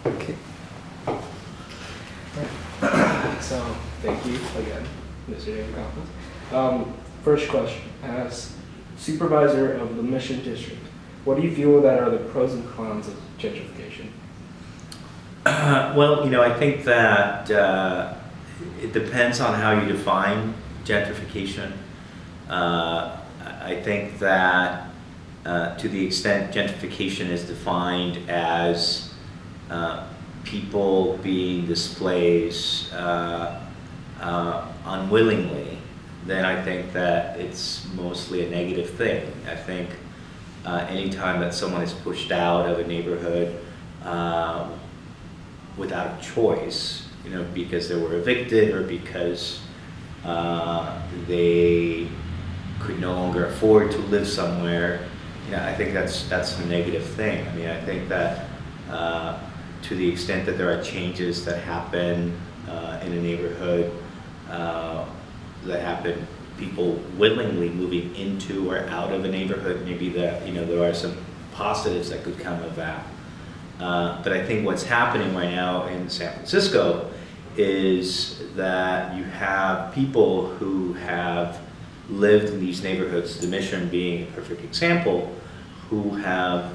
Okay. So, thank you again, Mr. Campos. First question, as supervisor of the Mission District, what do you feel that are the pros and cons of gentrification? Well, I think that it depends on how you define gentrification. I think that to the extent gentrification is defined as people being displaced unwillingly, then I think that it's mostly a negative thing. I think anytime that someone is pushed out of a neighborhood without a choice, because they were evicted or because they could no longer afford to live somewhere, I think that's a negative thing. I mean, I think that to the extent that there are changes that happen in a neighborhood, that happen, people willingly moving into or out of a neighborhood, maybe that there are some positives that could come of that. But I think what's happening right now in San Francisco is that you have people who have lived in these neighborhoods, the Mission being a perfect example, who have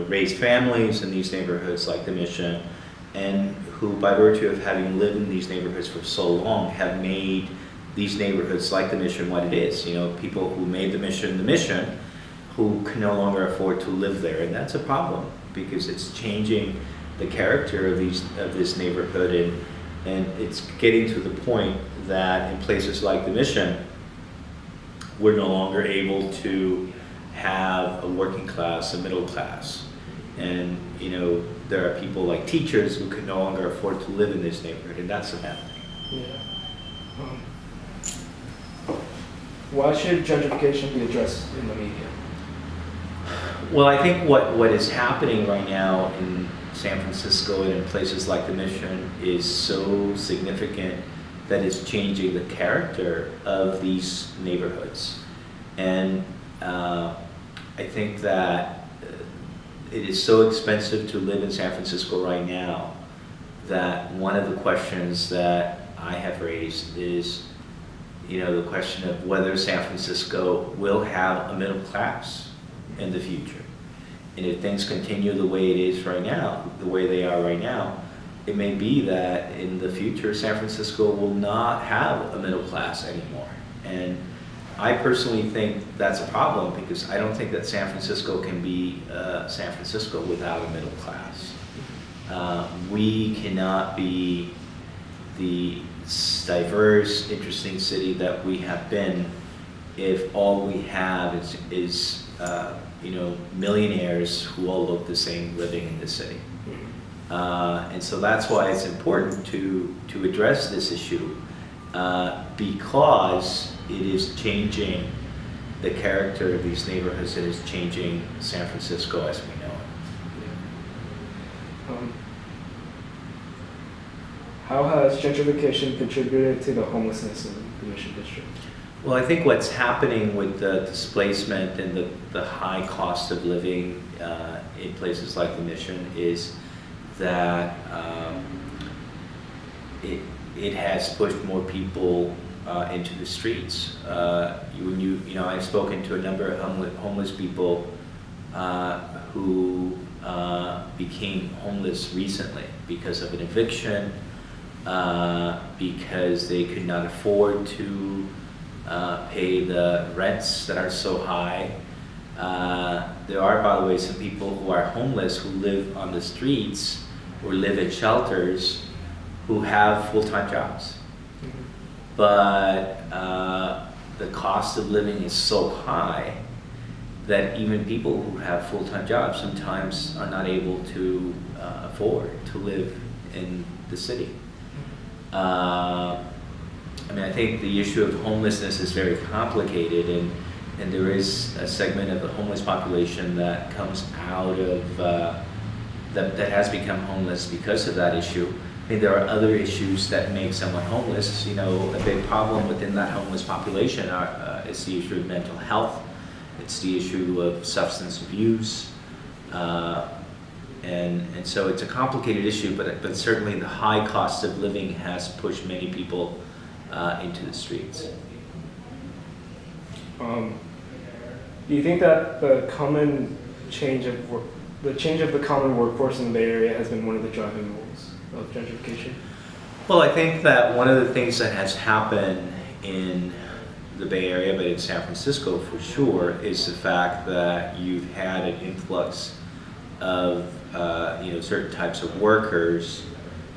raised families in these neighborhoods like the Mission, and who, by virtue of having lived in these neighborhoods for so long, have made these neighborhoods like the Mission what it is. People who made the Mission, who can no longer afford to live there, and that's a problem because it's changing the character of this neighborhood, and it's getting to the point that in places like the Mission, we're no longer able to have a working class, a middle class, and there are people like teachers who can no longer afford to live in this neighborhood, and that's a bad thing. Yeah. Why should gentrification be addressed in the media? Well, I think what is happening right now in San Francisco and in places like the Mission is so significant that it's changing the character of these neighborhoods. And I think that it is so expensive to live in San Francisco right now that one of the questions that I have raised is, the question of whether San Francisco will have a middle class in the future. And if things continue the way it is right now, the way they are right now, it may be that in the future San Francisco will not have a middle class anymore. And I personally think that's a problem because I don't think that San Francisco can be San Francisco without a middle class. We cannot be the diverse, interesting city that we have been if all we have is millionaires who all look the same living in the city. And so that's why it's important to address this issue because it is changing the character of these neighborhoods. It is changing San Francisco as we know it. How has gentrification contributed to the homelessness in the Mission District? Well, I think what's happening with the displacement and the high cost of living in places like the Mission is that it has pushed more people into the streets. I've spoken to a number of homeless people who became homeless recently because of an eviction, because they could not afford to pay the rents that are so high. There are, by the way, some people who are homeless who live on the streets or live in shelters who have full-time jobs. But the cost of living is so high that even people who have full-time jobs sometimes are not able to afford to live in the city. I think the issue of homelessness is very complicated, and there is a segment of the homeless population that comes out of, that has become homeless because of that issue. There are other issues that make someone homeless. A big problem within that homeless population is the issue of mental health. It's the issue of substance abuse. and so it's a complicated issue, but certainly the high cost of living has pushed many people into the streets. Do you think that the change of the common workforce in the Bay Area has been one of the driving rules of gentrification? Well, I think that one of the things that has happened in the Bay Area, but in San Francisco for sure, is the fact that you've had an influx of certain types of workers,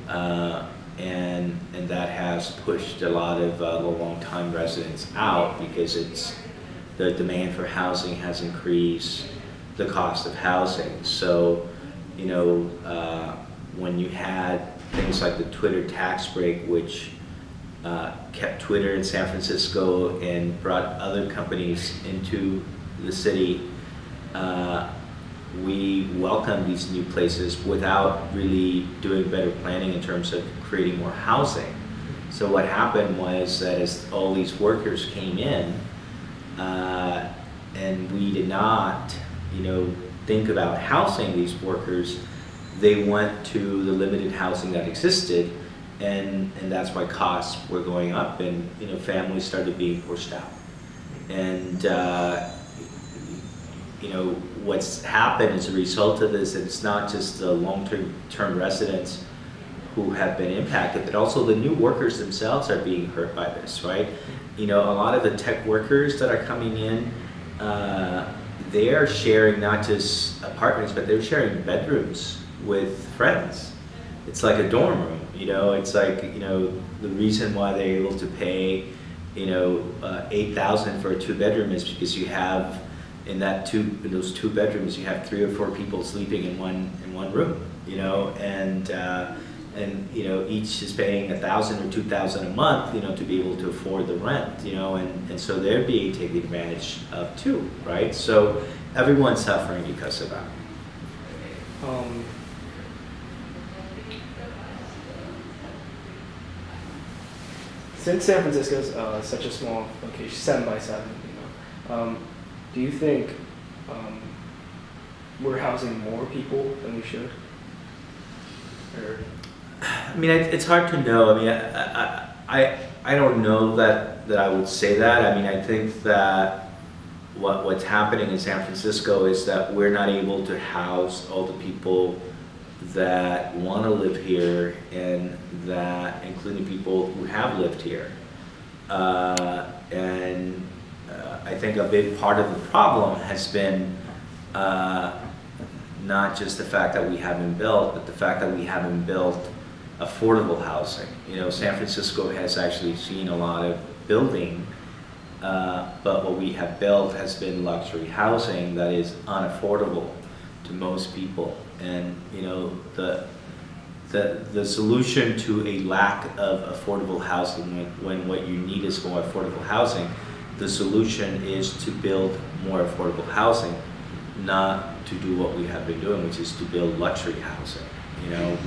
and that has pushed a lot of the long-time residents out because the demand for housing has increased, the cost of housing. So, when you had things like the Twitter tax break, which kept Twitter in San Francisco and brought other companies into the city, we welcomed these new places without really doing better planning in terms of creating more housing. So what happened was that as all these workers came in, and we did not, think about housing these workers, they went to the limited housing that existed, and that's why costs were going up, and families started being pushed out. And what's happened as a result of this, it's not just the long-term residents who have been impacted, but also the new workers themselves are being hurt by this, right? A lot of the tech workers that are coming in, they are sharing not just apartments, but they're sharing bedrooms with friends. It's like a dorm room, it's like, the reason why they're able to pay, $8,000 for a 2-bedroom is because you have, in those 2 bedrooms, you have 3 or 4 people sleeping in one room, and each is paying $1,000 or $2,000 a month, to be able to afford the rent, and so they're being taken advantage of too, right? So everyone's suffering because of that. Since San Francisco is such a small location, 7 by 7, do you think we're housing more people than we should? Or? I mean, it's hard to know. I mean, I don't know that I would say that. I mean, I think that what's happening in San Francisco is that we're not able to house all the people that want to live here, and that including people who have lived here. I think a big part of the problem has been not just the fact that we haven't built, but the fact that we haven't built affordable housing. San Francisco has actually seen a lot of building, but what we have built has been luxury housing that is unaffordable to most people. And the solution to a lack of affordable housing, when what you need is more affordable housing, the solution is to build more affordable housing, not to do what we have been doing, which is to build luxury housing.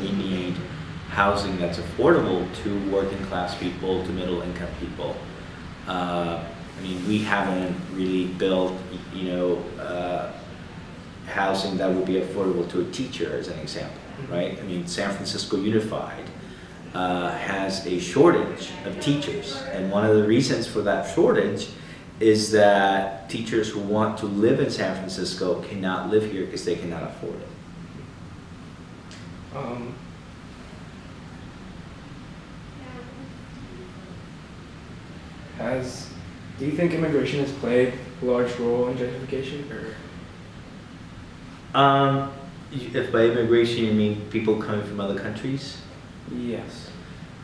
We need housing that's affordable to working class people, to middle income people. I mean, we haven't really built, housing that would be affordable to a teacher, as an example, right? I mean, San Francisco Unified has a shortage of teachers, and one of the reasons for that shortage is that teachers who want to live in San Francisco cannot live here because they cannot afford it. Do you think immigration has played a large role in gentrification, or? If by immigration you mean people coming from other countries? Yes.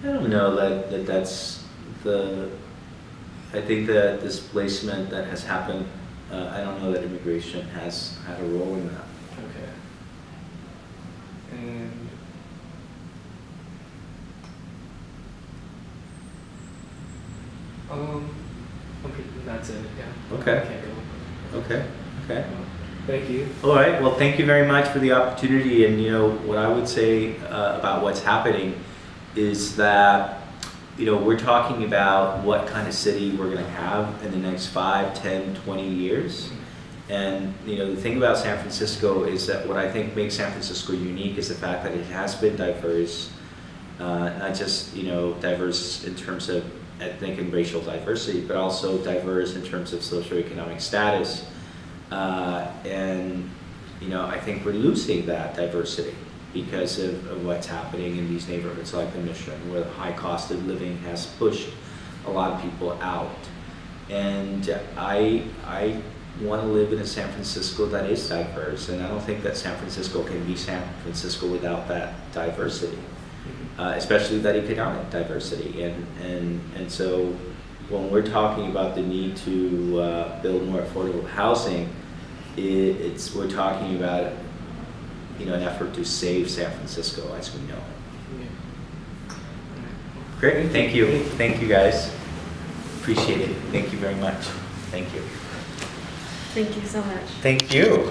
I don't know that's I think that displacement that has happened, I don't know that immigration has had a role in that. Okay. And okay, that's it. Yeah. Okay. I can't go. Okay. Thank you. All right. Well, thank you very much for the opportunity. And what I would say about what's happening is that we're talking about what kind of city we're going to have in the next 5, 10, 20 years. And the thing about San Francisco is that what I think makes San Francisco unique is the fact that it has been diverse, not just diverse in terms of ethnic and racial diversity, but also diverse in terms of socioeconomic status. And I think we're losing that diversity because of what's happening in these neighborhoods like the Mission, where the high cost of living has pushed a lot of people out. And I want to live in a San Francisco that is diverse, and I don't think that San Francisco can be San Francisco without that diversity, especially that economic diversity. And so when we're talking about the need to build more affordable housing, we're talking about an effort to save San Francisco as we know it. Yeah. Great, thank you. Thank you guys. Appreciate it. Thank you very much. Thank you. Thank you so much. Thank you.